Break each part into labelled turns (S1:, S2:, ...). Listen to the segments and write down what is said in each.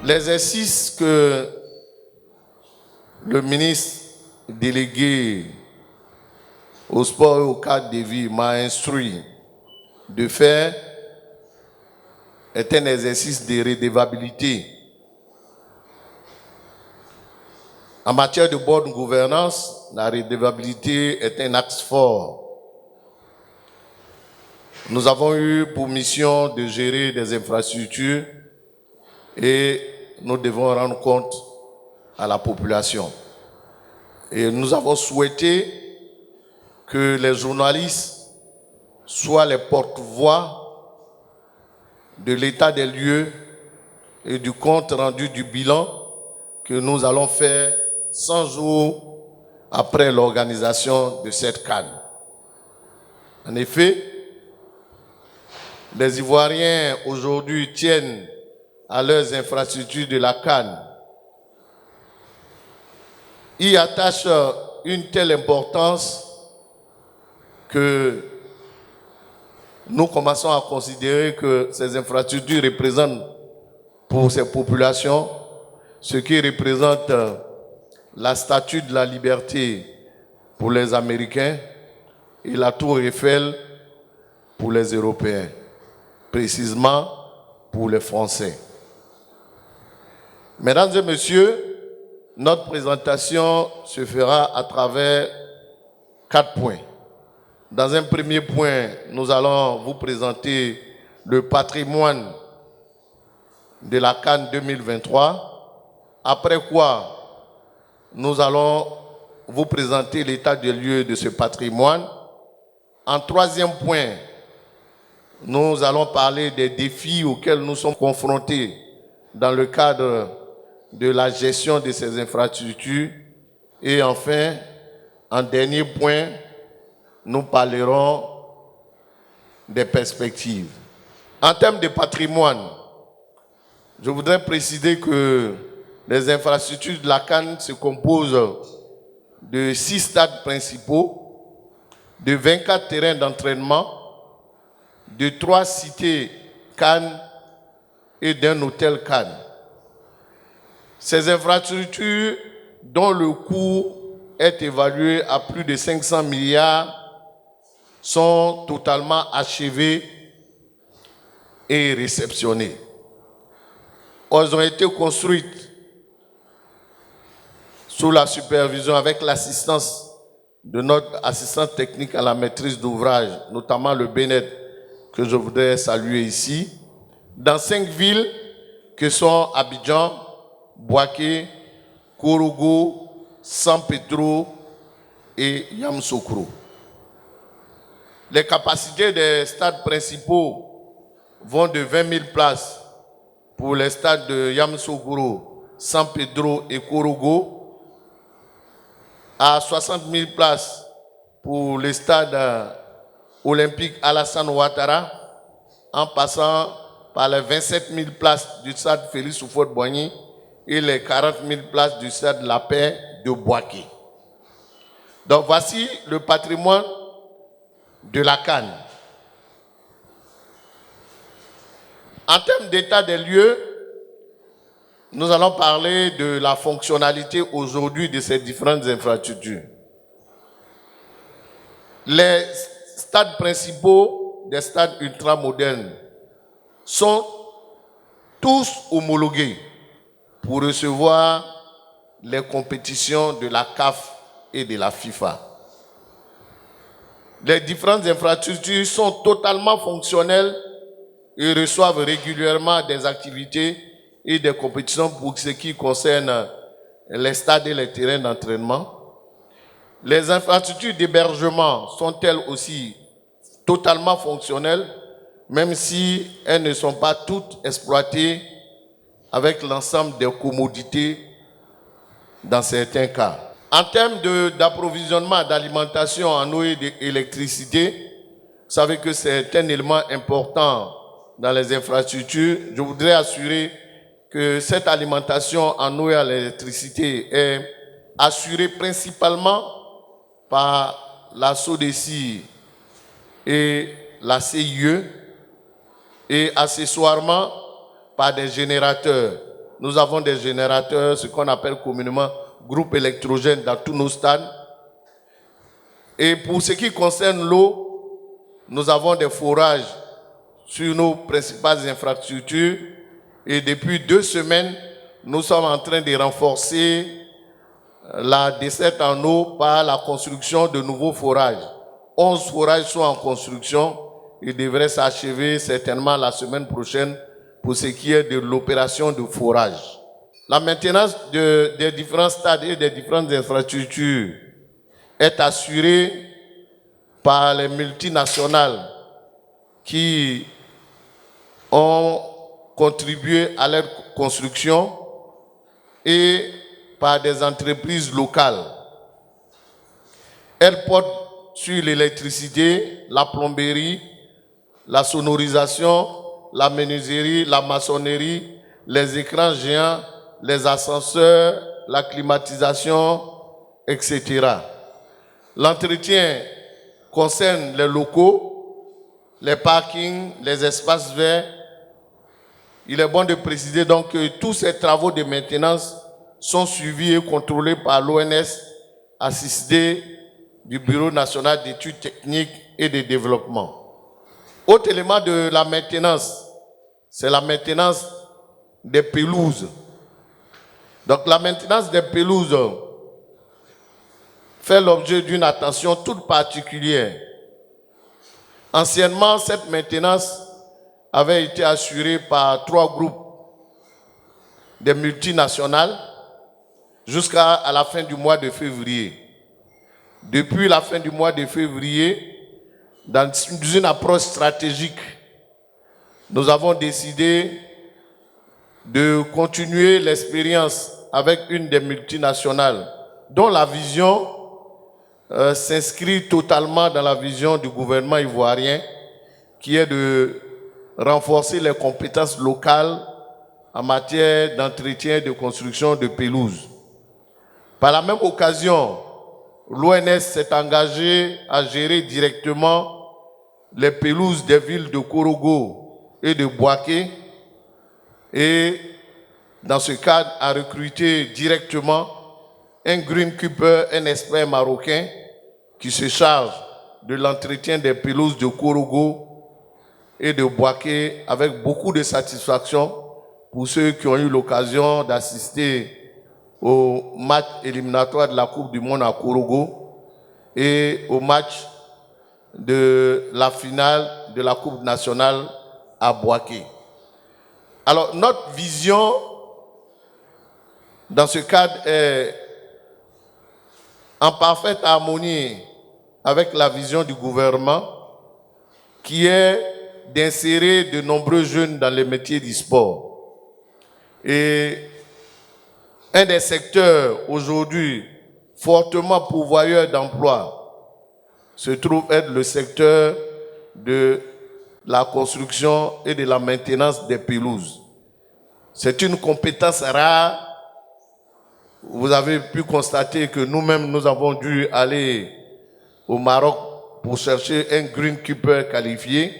S1: L'exercice que le ministre délégué au sport et au cadre de vie m'a instruit de faire est un exercice de redevabilité. En matière de bonne gouvernance, la redevabilité est un axe fort. Nous avons eu pour mission de gérer des infrastructures et nous devons rendre compte à la population. Et nous avons souhaité que les journalistes soient les porte-voix de l'état des lieux et du compte rendu du bilan que nous allons faire 100 jours après l'organisation de cette CAN. En effet, les Ivoiriens aujourd'hui tiennent à leurs infrastructures de la CAN. Y attachent une telle importance que nous commençons à considérer que ces infrastructures représentent pour ces populations ce qui représente la statue de la liberté pour les Américains et la tour Eiffel pour les Européens, précisément pour les Français. Mesdames et messieurs, notre présentation se fera à travers 4 points. Dans un premier point, nous allons vous présenter le patrimoine de la CAN 2023, après quoi nous allons vous présenter l'état des lieux de ce patrimoine. En troisième point, nous allons parler des défis auxquels nous sommes confrontés dans le cadre de la gestion de ces infrastructures. Et enfin, en dernier point, nous parlerons des perspectives. En termes de patrimoine, je voudrais préciser que les infrastructures de la CAN se composent de 6 stades principaux, de 24 terrains d'entraînement, de 3 cités CAN et d'un hôtel CAN. Ces infrastructures, dont le coût est évalué à plus de 500 milliards, sont totalement achevées et réceptionnées. Elles ont été construites sous la supervision avec l'assistance de notre assistante technique à la maîtrise d'ouvrage, notamment le BNED, que je voudrais saluer ici, dans 5 villes que sont Abidjan, Bouaké, Kourougou, San Pedro et Yamoussoukro. Les capacités des stades principaux vont de 20 000 places pour les stades de Yamoussoukro, San Pedro et Kourougou, à 60 000 places pour les stades olympiques Alassane Ouattara, en passant par les 27 000 places du stade Félix Houphouët-Boigny et les 40 000 places du stade La Paix de Bouaké. Donc voici le patrimoine de la CAN. En termes d'état des lieux, nous allons parler de la fonctionnalité aujourd'hui de ces différentes infrastructures. Les stades principaux des stades ultramodernes sont tous homologués pour recevoir les compétitions de la CAF et de la FIFA. Les différentes infrastructures sont totalement fonctionnelles et reçoivent régulièrement des activités et des compétitions pour ce qui concerne les stades et les terrains d'entraînement. Les infrastructures d'hébergement sont elles aussi totalement fonctionnelles, même si elles ne sont pas toutes exploitées avec l'ensemble des commodités dans certains cas. En termes d'approvisionnement, d'alimentation en eau et d'électricité, vous savez que c'est un élément important dans les infrastructures. Je voudrais assurer que cette alimentation en eau et à l'électricité est assurée principalement par la SODECI et la CIE et accessoirement par des générateurs nous avons des générateurs, ce qu'on appelle communément groupes électrogènes dans tous nos stades. Et pour ce qui concerne l'eau, nous avons des forages sur nos principales infrastructures. Et depuis 2 semaines, nous sommes en train de renforcer la desserte en eau par la construction de nouveaux forages. 11 forages sont en construction. Ils devraient s'achever certainement la semaine prochaine pour ce qui est de l'opération de forage. La maintenance des différents stades et des différentes infrastructures est assurée par les multinationales qui ont contribué à leur construction et par des entreprises locales. Elles portent sur l'électricité, la plomberie, la sonorisation, la menuiserie, la maçonnerie, les écrans géants, les ascenseurs, la climatisation, etc. L'entretien concerne les locaux, les parkings, les espaces verts. Il est bon de préciser donc que tous ces travaux de maintenance sont suivis et contrôlés par l'ONS, assisté du Bureau national d'études techniques et de développement. Autre élément de la maintenance, c'est la maintenance des pelouses. Donc la maintenance des pelouses fait l'objet d'une attention toute particulière. Anciennement, cette maintenance avait été assurée par 3 groupes des multinationales jusqu'à la fin du mois de février. Depuis la fin du mois de février, dans une approche stratégique, nous avons décidé de continuer l'expérience avec une des multinationales dont la vision s'inscrit totalement dans la vision du gouvernement ivoirien qui est de renforcer les compétences locales en matière d'entretien et de construction de pelouses. Par la même occasion, l'ONS s'est engagé à gérer directement les pelouses des villes de Korogo et de Bouaké et, dans ce cadre, à recruter directement un greenkeeper, un expert marocain qui se charge de l'entretien des pelouses de Korogo et de Bouaké avec beaucoup de satisfaction pour ceux qui ont eu l'occasion d'assister au match éliminatoire de la Coupe du Monde à Korogo et au match de la finale de la Coupe nationale à Bouaké. Alors, notre vision dans ce cadre est en parfaite harmonie avec la vision du gouvernement qui est d'insérer de nombreux jeunes dans les métiers du sport. Et un des secteurs aujourd'hui fortement pourvoyeur d'emplois se trouve être le secteur de la construction et de la maintenance des pelouses. C'est une compétence rare. Vous avez pu constater que nous-mêmes, nous avons dû aller au Maroc pour chercher un greenkeeper qualifié.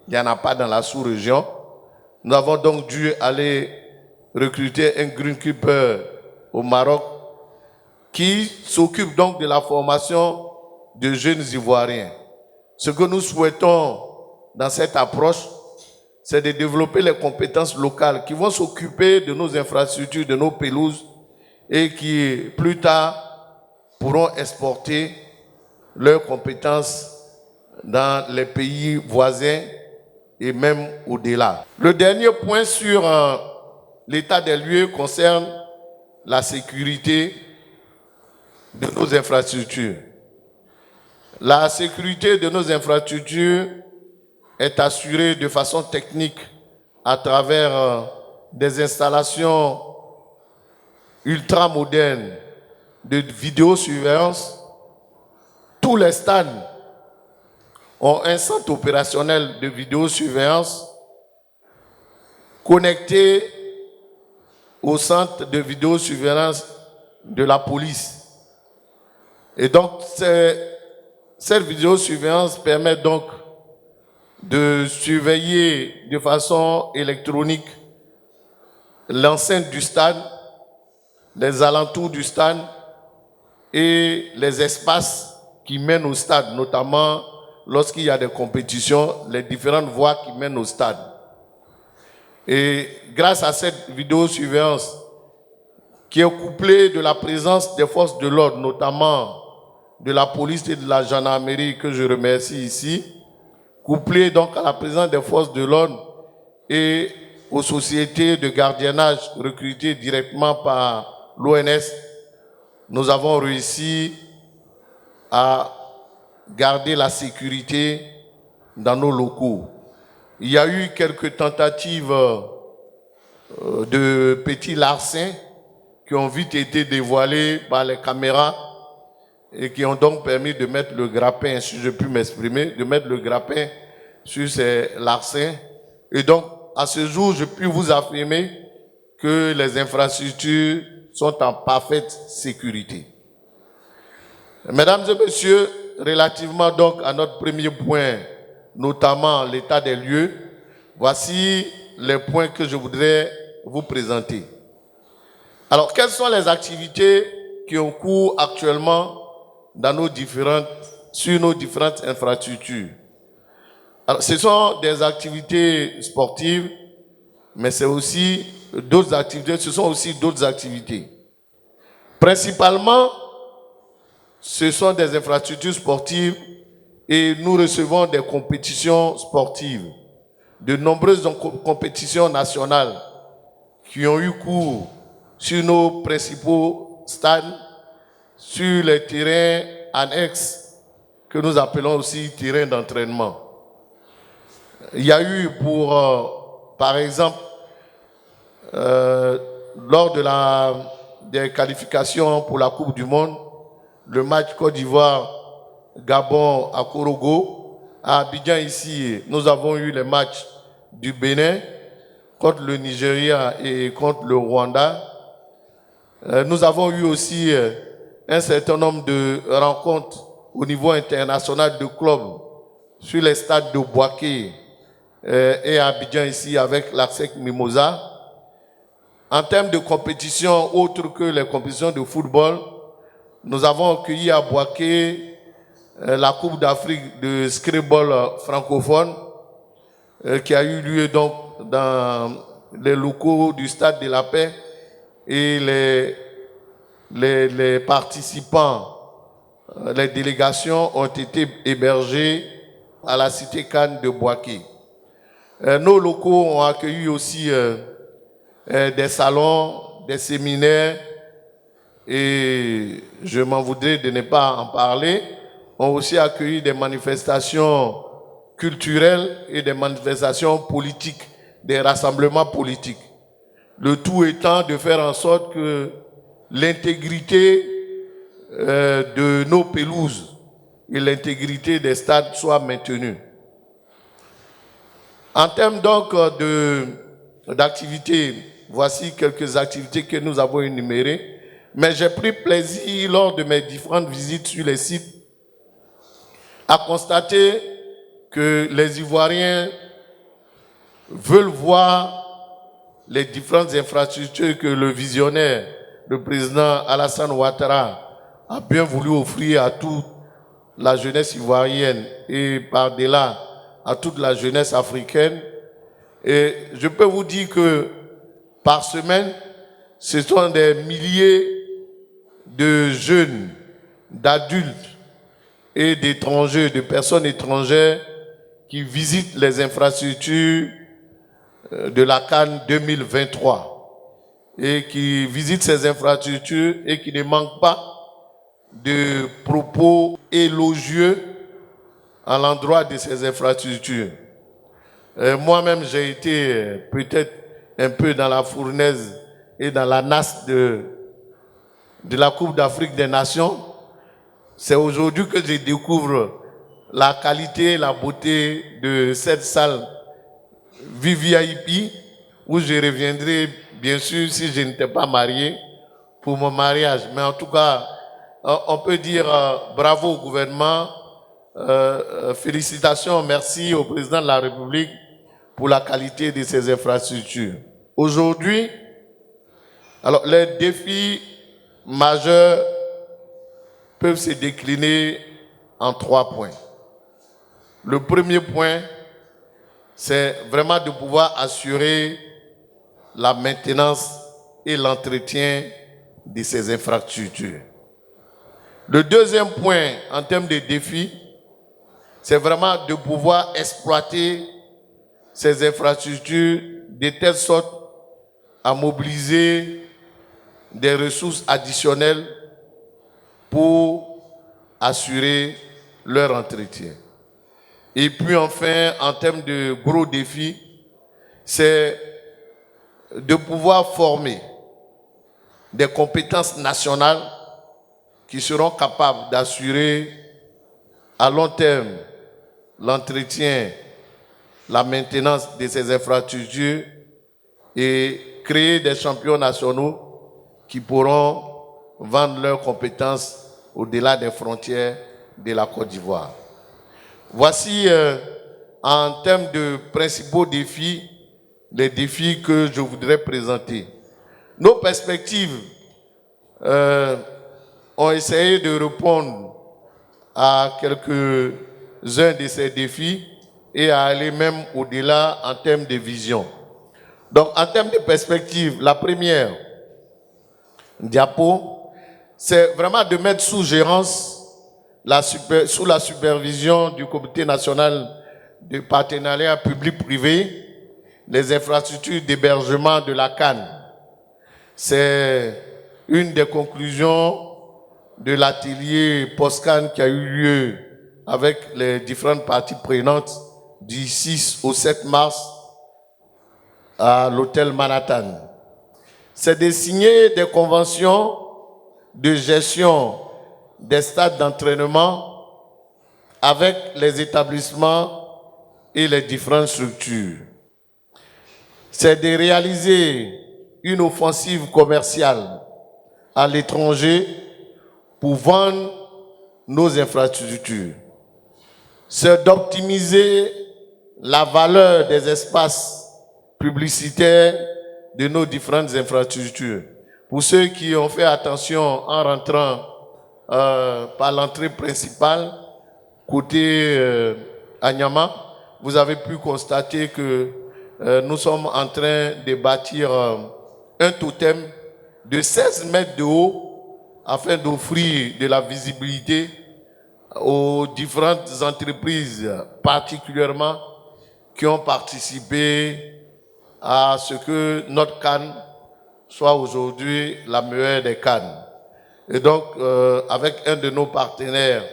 S1: Il n'y en a pas dans la sous-région. Nous avons donc dû aller recruter un greenkeeper au Maroc qui s'occupe donc de la formation de jeunes Ivoiriens. Ce que nous souhaitons dans cette approche, c'est de développer les compétences locales qui vont s'occuper de nos infrastructures, de nos pelouses et qui, plus tard, pourront exporter leurs compétences dans les pays voisins et même au-delà. Le dernier point sur l'état des lieux concerne la sécurité de nos infrastructures. La sécurité de nos infrastructures est assurée de façon technique à travers des installations ultra modernes de vidéosurveillance. Tous les stades ont un centre opérationnel de vidéosurveillance connecté au centre de vidéosurveillance de la police. Et donc, cette vidéosurveillance permet donc de surveiller de façon électronique l'enceinte du stade, les alentours du stade et les espaces qui mènent au stade, notamment lorsqu'il y a des compétitions, les différentes voies qui mènent au stade. Et grâce à cette vidéosurveillance qui est couplée de la présence des forces de l'ordre, notamment de la police et de la gendarmerie que je remercie ici, couplée donc à la présence des forces de l'ordre et aux sociétés de gardiennage recrutées directement par l'ONS, nous avons réussi à garder la sécurité dans nos locaux. Il y a eu quelques tentatives de petits larcins qui ont vite été dévoilés par les caméras et qui ont donc permis de mettre le grappin, si je puis m'exprimer, de mettre le grappin sur ces larcins. Et donc, à ce jour, je puis vous affirmer que les infrastructures sont en parfaite sécurité. Mesdames et messieurs, relativement donc à notre premier point, notamment l'état des lieux, voici les points que je voudrais vous présenter. Alors, quelles sont les activités qui ont cours actuellement sur nos différentes infrastructures? Alors, ce sont des activités sportives, mais c'est aussi d'autres activités, ce sont aussi d'autres activités. Principalement, ce sont des infrastructures sportives et nous recevons des compétitions sportives, de nombreuses compétitions nationales qui ont eu cours sur nos principaux stades, sur les terrains annexes que nous appelons aussi terrains d'entraînement. Il y a eu par exemple, lors des qualifications pour la Coupe du Monde, le match Côte d'Ivoire-Gabon à Korogo. À Abidjan ici, nous avons eu les matchs du Bénin contre le Nigeria et contre le Rwanda. Nous avons eu aussi un certain nombre de rencontres au niveau international de clubs sur les stades de Bouaké et à Abidjan ici avec l'ASEC Mimosa. En termes de compétition, autre que les compétitions de football, nous avons accueilli à Bouaké la Coupe d'Afrique de Scrabble francophone qui a eu lieu donc dans les locaux du Stade de la Paix et les participants, les délégations ont été hébergées à la cité Cannes de Bouaké. Nos locaux ont accueilli aussi des salons, des séminaires et je m'en voudrais de ne pas en parler, ont aussi accueilli des manifestations culturelles et des manifestations politiques, des rassemblements politiques. Le tout étant de faire en sorte que l'intégrité de nos pelouses et l'intégrité des stades soient maintenues. En termes donc d'activités, voici quelques activités que nous avons énumérées. Mais j'ai pris plaisir lors de mes différentes visites sur les sites à constater que les Ivoiriens veulent voir les différentes infrastructures que le visionnaire, le président Alassane Ouattara, a bien voulu offrir à toute la jeunesse ivoirienne et par-delà à toute la jeunesse africaine. Et je peux vous dire que par semaine, ce sont des milliers de jeunes, d'adultes et d'étrangers, de personnes étrangères qui visitent les infrastructures de la CAN 2023 et qui visitent ces infrastructures et qui ne manquent pas de propos élogieux à l'endroit de ces infrastructures. Moi-même, j'ai été peut-être un peu dans la fournaise et dans la nasse de la Coupe d'Afrique des Nations. C'est aujourd'hui que je découvre la qualité et la beauté de cette salle VVIP où je reviendrai, bien sûr, si je n'étais pas marié, pour mon mariage. Mais en tout cas, on peut dire bravo au gouvernement, félicitations, merci au président de la République pour la qualité de ces infrastructures. Aujourd'hui, Alors, les défis majeurs peuvent se décliner en 3 points. Le premier point, c'est vraiment de pouvoir assurer la maintenance et l'entretien de ces infrastructures. Le deuxième point en termes de défis, c'est vraiment de pouvoir exploiter ces infrastructures de telle sorte à mobiliser des ressources additionnelles pour assurer leur entretien. Et puis enfin, en termes de gros défis, c'est de pouvoir former des compétences nationales qui seront capables d'assurer à long terme l'entretien, la maintenance de ces infrastructures et créer des champions nationaux qui pourront vendre leurs compétences au-delà des frontières de la Côte d'Ivoire. Voici, en termes de principaux défis, les défis que je voudrais présenter. Nos perspectives ont essayé de répondre à quelques-uns de ces défis et à aller même au-delà en termes de vision. Donc, en termes de perspective, la première diapo, c'est vraiment de mettre sous gérance, sous la supervision du Comité national de partenariat public-privé, les infrastructures d'hébergement de la CAN. C'est une des conclusions de l'atelier post-CAN qui a eu lieu avec les différentes parties prenantes du 6 au 7 mars à l'hôtel Manhattan. C'est de signer des conventions de gestion des stades d'entraînement avec les établissements et les différentes structures. C'est de réaliser une offensive commerciale à l'étranger pour vendre nos infrastructures. C'est d'optimiser la valeur des espaces publicitaires de nos différentes infrastructures. Pour ceux qui ont fait attention en rentrant par l'entrée principale, côté Anyama, vous avez pu constater que nous sommes en train de bâtir un totem de 16 mètres de haut afin d'offrir de la visibilité aux différentes entreprises, particulièrement qui ont participé à ce que notre CAN soit aujourd'hui la meilleure des CAN. Et donc, avec un de nos partenaires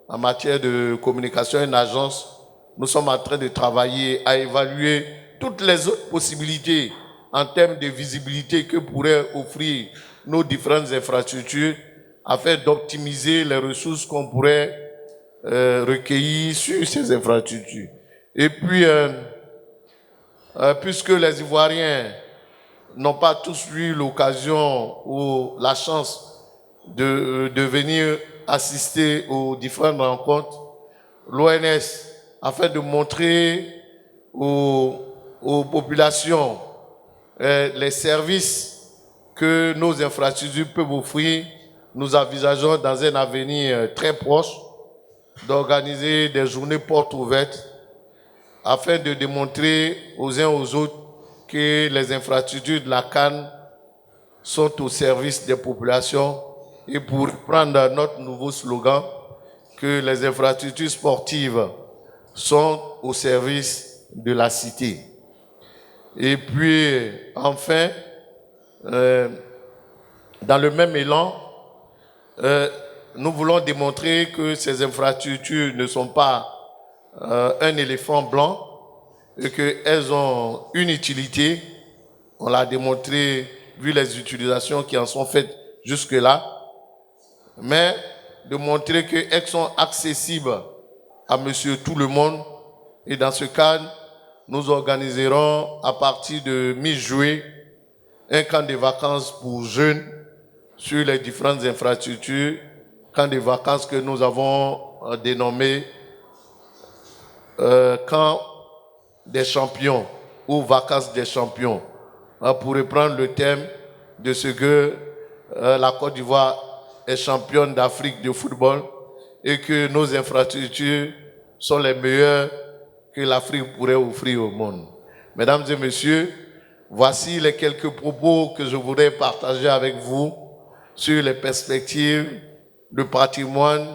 S1: en matière de communication, une agence, nous sommes en train de travailler à évaluer toutes les autres possibilités en termes de visibilité que pourraient offrir nos différentes infrastructures afin d'optimiser les ressources qu'on pourrait recueillir sur ces infrastructures. Et puis, puisque les Ivoiriens n'ont pas tous eu l'occasion ou la chance de venir assister aux différentes rencontres, l'ONS, afin de montrer aux populations les services que nos infrastructures peuvent offrir, nous envisageons dans un avenir très proche d'organiser des journées portes ouvertes afin de démontrer aux uns aux autres que les infrastructures de la CAN sont au service des populations et pour prendre notre nouveau slogan, que les infrastructures sportives sont au service de la cité. Et puis, enfin, dans le même élan, nous voulons démontrer que ces infrastructures ne sont pas un éléphant blanc et qu'elles ont une utilité. On l'a démontré vu les utilisations qui en sont faites jusque-là, mais de montrer qu'elles sont accessibles à monsieur tout le monde. Et dans ce cadre, nous organiserons à partir de mi-juillet un camp de vacances pour jeunes sur les différentes infrastructures, camp de vacances que nous avons dénommé camp des champions ou vacances des champions, pour reprendre le thème de ce que la Côte d'Ivoire est championne d'Afrique de football et que nos infrastructures sont les meilleures que l'Afrique pourrait offrir au monde. Mesdames et messieurs, voici les quelques propos que je voudrais partager avec vous sur les perspectives, le patrimoine,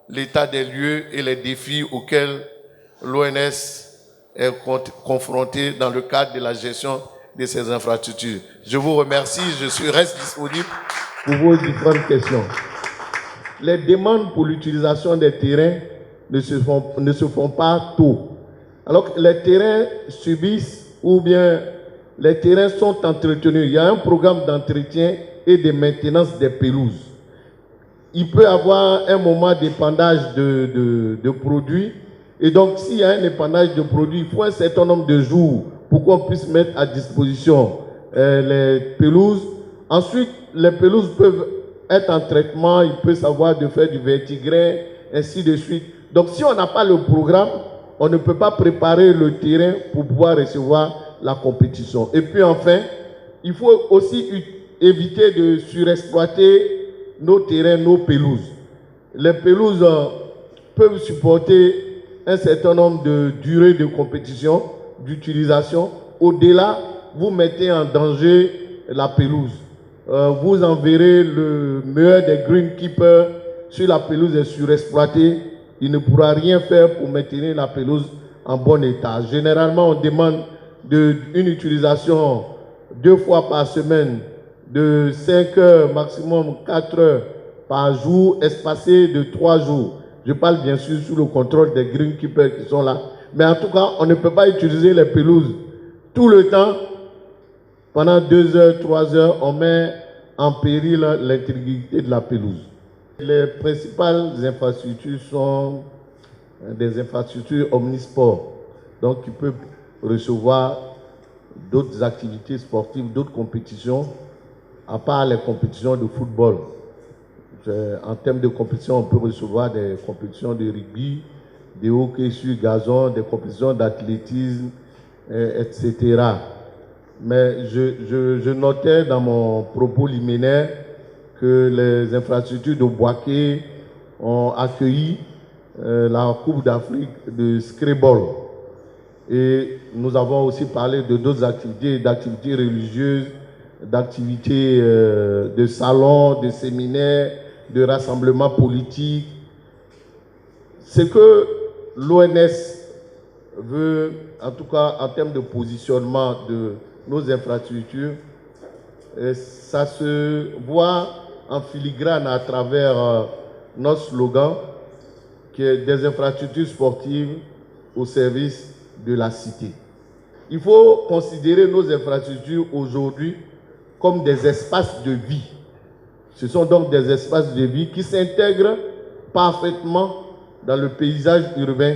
S1: l'état des lieux et les défis auxquels l'ONS est confronté dans le cadre de la gestion de ces infrastructures. Je vous remercie, reste disponible pour vos différentes questions. Les demandes pour l'utilisation des terrains ne se font pas tôt. Alors que les terrains subissent ou bien les terrains sont entretenus. Il y a un programme d'entretien et de maintenance des pelouses. Il peut y avoir un moment d'épandage de produits. Et donc, s'il y a un épandage de produits, il faut un certain nombre de jours pour qu'on puisse mettre à disposition les pelouses. Ensuite, les pelouses peuvent être en traitement, il peut savoir de faire du vertigrain, ainsi de suite. Donc, si on n'a pas le programme, on ne peut pas préparer le terrain pour pouvoir recevoir la compétition. Et puis enfin, il faut aussi éviter de surexploiter nos terrains, nos pelouses. Les pelouses peuvent supporter un certain nombre de durées de compétition, d'utilisation. Au-delà, vous mettez en danger la pelouse. Vous enverrez le meilleur des greenkeepers sur la pelouse est surexploitée. Il ne pourra rien faire pour maintenir la pelouse en bon état. Généralement, on demande une utilisation 2 fois par semaine de 5 heures, maximum 4 heures par jour, espacé de 3 jours. Je parle bien sûr sous le contrôle des greenkeepers qui sont là. Mais en tout cas, on ne peut pas utiliser les pelouses tout le temps. Pendant 2 heures, 3 heures, on met en péril l'intégrité de la pelouse. Les principales infrastructures sont des infrastructures omnisports, donc qui peuvent recevoir d'autres activités sportives, d'autres compétitions, à part les compétitions de football. En termes de compétition, on peut recevoir des compétitions de rugby, de hockey sur gazon, des compétitions d'athlétisme, etc. Mais je notais dans mon propos liminaire que les infrastructures de Bouaké ont accueilli la Coupe d'Afrique de Scrabble. Et nous avons aussi parlé de d'autres activités, d'activités religieuses, d'activités de salons, de séminaires, de rassemblements politiques. Ce que l'ONS veut, en tout cas en termes de positionnement de nos infrastructures, ça se voit en filigrane à travers notre slogan qui est des infrastructures sportives au service de la cité. Il faut considérer nos infrastructures aujourd'hui comme des espaces de vie. Ce sont donc des espaces de vie qui s'intègrent parfaitement dans le paysage urbain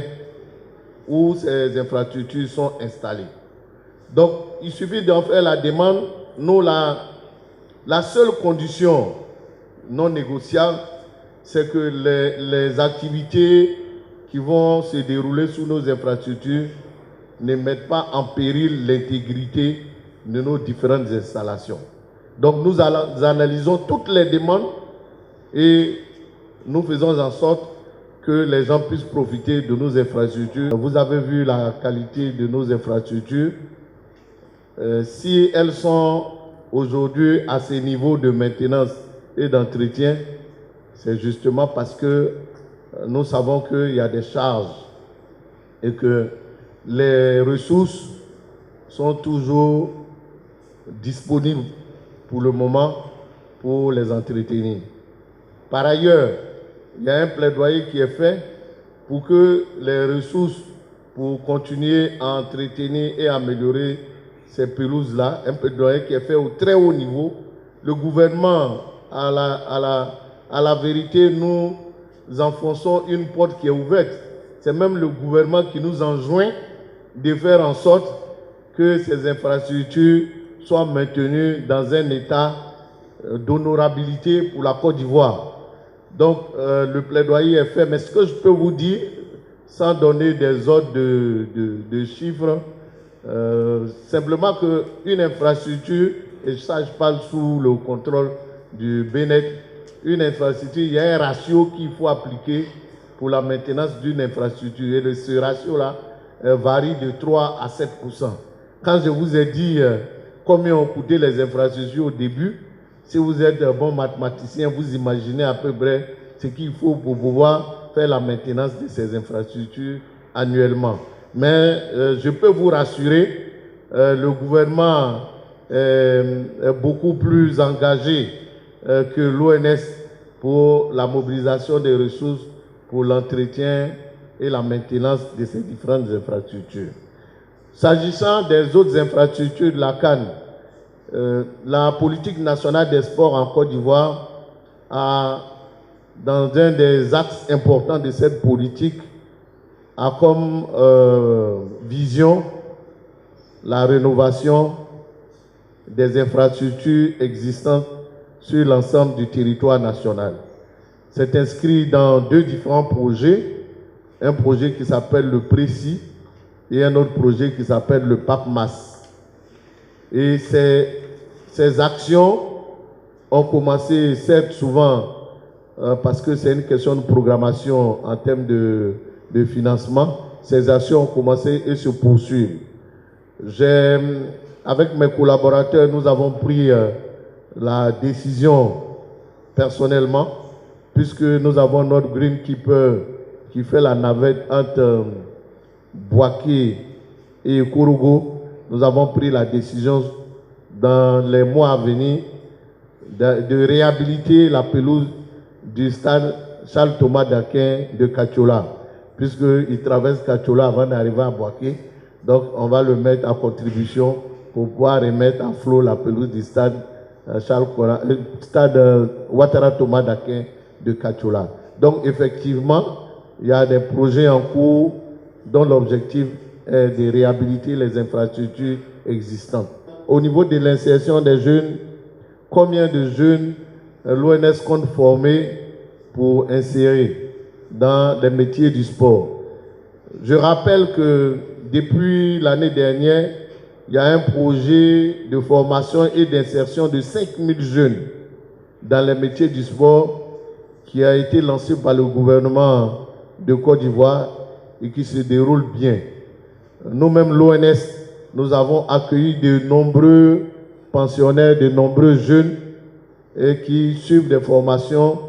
S1: où ces infrastructures sont installées. Donc, il suffit d'en faire la demande. Nous, la seule condition non négociable, c'est que les activités qui vont se dérouler sous nos infrastructures ne mettent pas en péril l'intégrité de nos différentes installations. Donc, nous analysons toutes les demandes et nous faisons en sorte que les gens puissent profiter de nos infrastructures. Vous avez vu la qualité de nos infrastructures. Si elles sont aujourd'hui à ces niveaux de maintenance et d'entretien, c'est justement parce que nous savons qu'il y a des charges et que les ressources sont toujours disponibles pour le moment pour les entretenir. Par ailleurs, il y a un plaidoyer qui est fait pour que les ressources pour continuer à entretenir et améliorer ces pelouses-là, un plaidoyer qui est fait au très haut niveau. Le gouvernement, à la vérité, nous enfonçons une porte qui est ouverte. C'est même le gouvernement qui nous enjoint de faire en sorte que ces infrastructures soient maintenues dans un état d'honorabilité pour la Côte d'Ivoire. Donc, le plaidoyer est fait. Mais ce que je peux vous dire, sans donner des ordres de chiffres, simplement qu'une infrastructure et ça je parle sous le contrôle du BNET, une infrastructure, il y a un ratio qu'il faut appliquer pour la maintenance d'une infrastructure. Et ce ratio-là varie de 3 à 7%. Quand je vous ai dit combien ont coûté les infrastructures au début, si vous êtes un bon mathématicien, vous imaginez à peu près ce qu'il faut pour pouvoir faire la maintenance de ces infrastructures annuellement. Mais je peux vous rassurer, le gouvernement est beaucoup plus engagé que l'ONS pour la mobilisation des ressources pour l'entretien et la maintenance de ces différentes infrastructures. S'agissant des autres infrastructures de la CAN, la politique nationale des sports en Côte d'Ivoire a, dans un des axes importants de cette politique, a comme vision la rénovation des infrastructures existantes sur l'ensemble du territoire national. C'est inscrit dans 2 différents projets, un projet qui s'appelle le Précis et un autre projet qui s'appelle le PAPMAS. Et ces actions ont commencé, certes souvent, parce que c'est une question de programmation en termes de financement, ces actions ont commencé et se poursuivent. Avec mes collaborateurs, nous avons pris la décision personnellement, puisque nous avons notre greenkeeper qui fait la navette entre Boaké et Kourougo. Nous avons pris la décision dans les mois à venir de réhabiliter la pelouse du stade Charles Thomas Daquin de Kachola, puisqu'il traverse Kachola avant d'arriver à Boaké. Donc on va le mettre en contribution pour pouvoir remettre à flot la pelouse du stade Ouattara Thomas Daquin de Kachola. Donc effectivement, il y a des projets en cours dont l'objectif est de réhabiliter les infrastructures existantes. Au niveau de l'insertion des jeunes, combien de jeunes l'ONS compte former pour insérer dans les métiers du sport? Je rappelle que depuis l'année dernière, il y a un projet de formation et d'insertion de 5000 jeunes dans les métiers du sport qui a été lancé par le gouvernement de Côte d'Ivoire et qui se déroule bien. Nous-mêmes, l'ONS, nous avons accueilli de nombreux pensionnaires, de nombreux jeunes et qui suivent des formations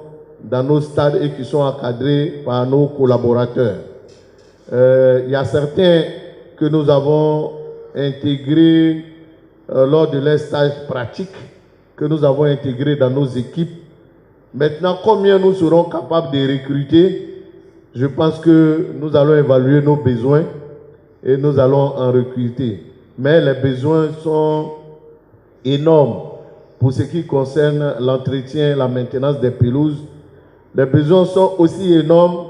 S1: dans nos stades et qui sont encadrés par nos collaborateurs. Il y a certains que nous avons intégrés lors de leurs stages pratiques, que nous avons intégrés dans nos équipes. Maintenant, combien nous serons capables de recruter? Je pense que nous allons évaluer nos besoins et nous allons en recruter. Mais les besoins sont énormes pour ce qui concerne l'entretien, la maintenance des pelouses. Les besoins sont aussi énormes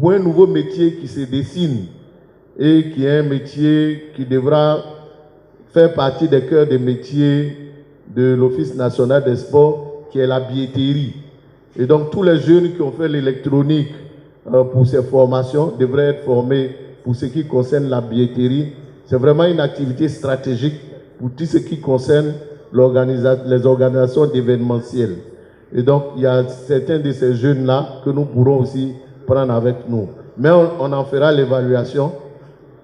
S1: pour un nouveau métier qui se dessine et qui est un métier qui devra faire partie des cœurs des métiers de l'Office national des sports, qui est la billetterie. Et donc tous les jeunes qui ont fait l'électronique pour ces formations devraient être formés pour ce qui concerne la billetterie. C'est vraiment une activité stratégique pour tout ce qui concerne les organisations d'événementiels. Et donc, il y a certains de ces jeunes-là que nous pourrons aussi prendre avec nous. Mais on en fera l'évaluation.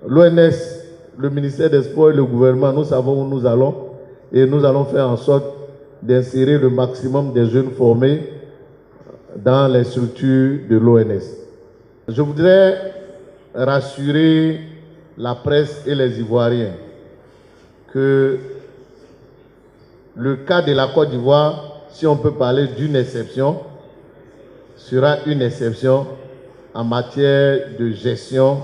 S1: L'ONS, le ministère des Sports et le gouvernement, nous savons où nous allons et nous allons faire en sorte d'insérer le maximum des jeunes formés dans les structures de l'ONS. Je voudrais rassurer la presse et les Ivoiriens que le cas de la Côte d'Ivoire, si on peut parler d'une exception, sera une exception en matière de gestion,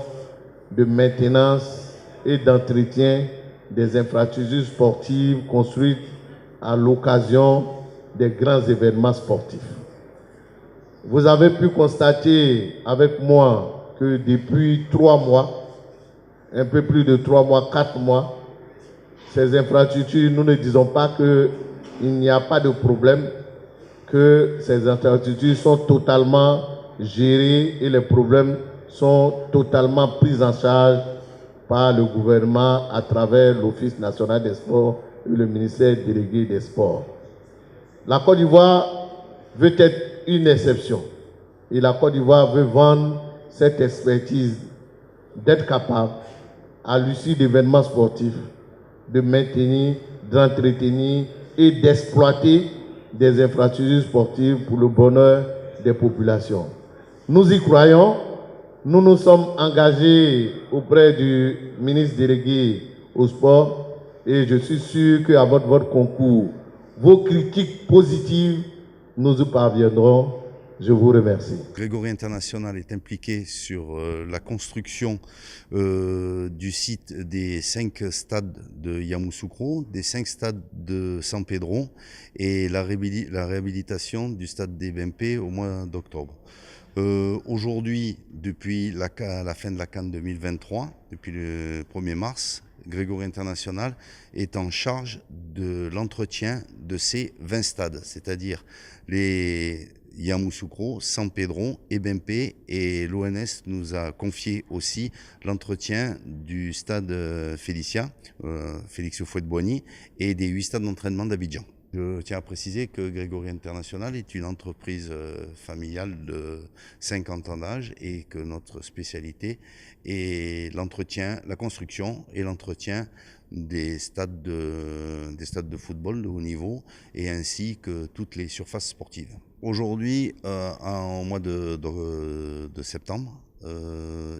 S1: de maintenance et d'entretien des infrastructures sportives construites à l'occasion des grands événements sportifs. Vous avez pu constater avec moi que depuis 3 mois, un peu plus de 3 mois, 4 mois, ces infrastructures, nous ne disons pas qu'il n'y a pas de problème, que ces infrastructures sont totalement gérées et les problèmes sont totalement pris en charge par le gouvernement à travers l'Office national des sports et le ministère délégué des Sports. La Côte d'Ivoire veut être une exception. Et la Côte d'Ivoire veut vendre cette expertise d'être capable, à l'issue d'événements sportifs, de maintenir, d'entretenir et d'exploiter des infrastructures sportives pour le bonheur des populations. Nous y croyons, nous nous sommes engagés auprès du ministre délégué au sport et je suis sûr qu'avec votre concours, vos critiques positives, nous y parviendrons. Je vous remercie.
S2: Grégory International est impliqué sur la construction du site des 5 stades de Yamoussoukro, des 5 stades de San Pedro et la réhabilitation du stade des BMP au mois d'octobre. Aujourd'hui, depuis la fin de la CAN 2023, depuis le 1er mars, Grégory International est en charge de l'entretien de ces 20 stades, c'est-à-dire les Yamoussoukro, San Pedro et BMP, et l'ONS nous a confié aussi l'entretien du stade Félix Houphouët-Boigny et des 8 stades d'entraînement d'Abidjan. Je tiens à préciser que Grégory International est une entreprise familiale de 50 ans d'âge et que notre spécialité est l'entretien, la construction et l'entretien des stades de football de haut niveau et ainsi que toutes les surfaces sportives. Aujourd'hui, au mois de septembre,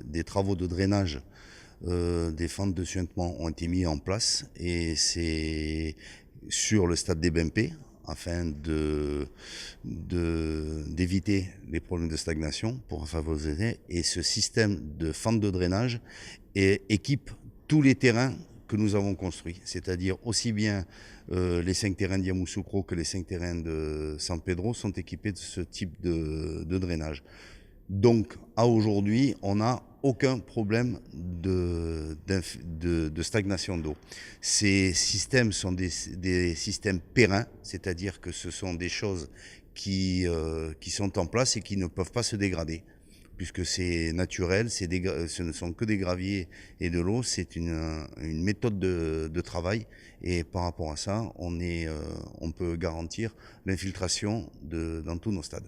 S2: des travaux de drainage des fentes de suintement ont été mis en place et c'est sur le stade des BMP afin d'éviter les problèmes de stagnation pour favoriser. Et ce système de fentes de drainage équipe tous les terrains que nous avons construits, c'est-à-dire aussi bien les 5 terrains de Yamoussoukro que les 5 terrains de San Pedro sont équipés de ce type de drainage. Donc, à aujourd'hui, on n'a aucun problème de stagnation d'eau. Ces systèmes sont des systèmes pérennes, c'est-à-dire que ce sont des choses qui sont en place et qui ne peuvent pas se dégrader, puisque c'est naturel, ce ne sont que des graviers et de l'eau, c'est une méthode de travail, et par rapport à ça, on peut garantir l'infiltration dans tous nos stades.